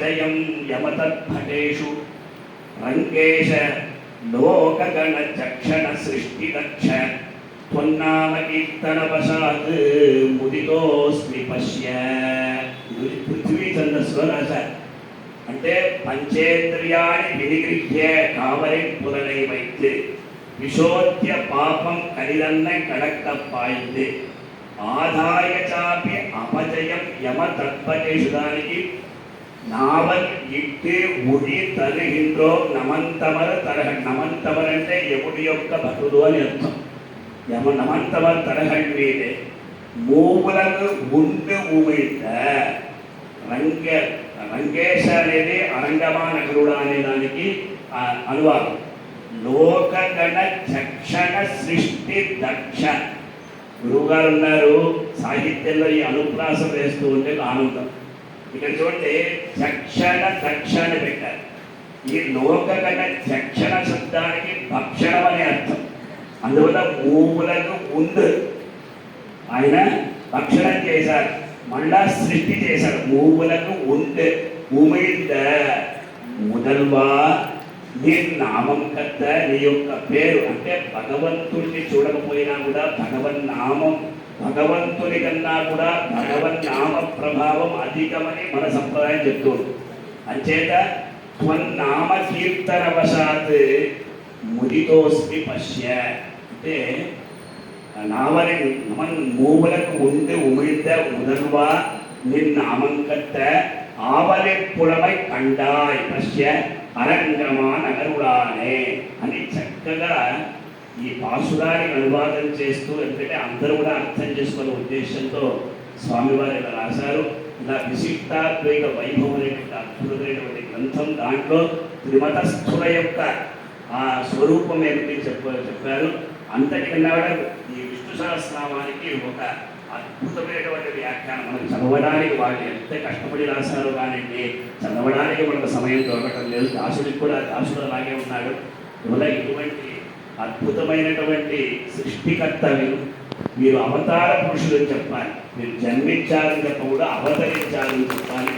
अपजयं यमतद्भटेषु रङ्गेश लोकगणचक्षणसृष्टिदक्ष त्वन्नाम कीर्तनवशात् मुदितोऽस्मि पश्य. ఇది పృథ్వీ ఛందస్సులో రాశారు. అంటే పంచేంద్రియాణి వినిగృహ్య కావలి పులనై వైద్య విశోధ్య పాపం కలిదన్న కడక్కప్పాయింది ఆదాయ చాపి అపజయం యమ తత్పటేషు. దానికి నావల్ ఇట్టి ఉడి తరుహింద్రో నమంతమర తరహ. నమంతమర్ అంటే యముడి యొక్క భటుడు అని అర్థం. యమ నమంతమర్ తరహం మీదే మూపులకు ఉండు ఉమిట రంగేశ అనేది అరంగమానగరుడు అనే దానికి అనువాదం. లోకగణ చక్షణ సృష్టి దక్ష. గురువుగారు ఉన్నారు, సాహిత్యంలో ఈ అనుప్రాసం వేస్తూ ఉంటే ఆనందం. ఇక్కడ చూడండి, చక్షణ దక్షణ పెట్టారు. ఈ లోకగణ చక్షణ శబ్దానికి భక్షణం అనే అర్థం. అందువల్ల మూపులకు ఉంది ఆయన భక్షణం చేశారు, మళ్ళా సృష్టి చేశారు. మూపులకు ఉండే ఉమిద ముదల్వా నీ నామం కత్త. నీ యొక్క పేరు అంటే భగవంతుడిని చూడకపోయినా కూడా భగవన్నామం, భగవంతుని కన్నా కూడా భగవన్నామ ప్రభావం అధికమని మన సంప్రదాయం చెప్తుంది. అంచేత త్వన్నామ కీర్తనవశాత్ ముదితోస్మి పశ్య. అంటే నావని నమన్ మూవులకు ఉండి ఉమిழ்ந்த ఉదర్వా నిన్నామంకత్త ఆవలి పులమై కండాయ్ పశ్య అరంగమా నగరుడానే అని చక్కగా ఈ పాసురానికి అనువాదం చేస్తూ, ఎందుకంటే అందరూ కూడా అర్థం చేసుకునే ఉద్దేశంతో స్వామివారు ఇలా రాశారు. ఇలా విశిష్టాద్వైత వైభవమైనటువంటి అద్భుతమైనటువంటి గ్రంథం. దాంట్లో త్రిమతస్థుల యొక్క ఆ స్వరూపం ఏమిటి చెప్పారు. అంతటికన్నా కూడా ఈ విష్ణు సహస్రనామానికి ఒక అద్భుతమైనటువంటి వ్యాఖ్యానం. మనకు చదవడానికి వాళ్ళు ఎంత కష్టపడి రాశారు కానీ చదవడానికి మనకు సమయం దొరకటం లేదు. దాసుడికి కూడా దాసుడు అలాగే ఉన్నాడు. ఇలా ఇటువంటి అద్భుతమైనటువంటి సృష్టికర్త మీరు అవతార పురుషులు చెప్పాలి. మీరు జన్మించాలని చెప్పకూడదు, అవతరించాలని చెప్పాలి.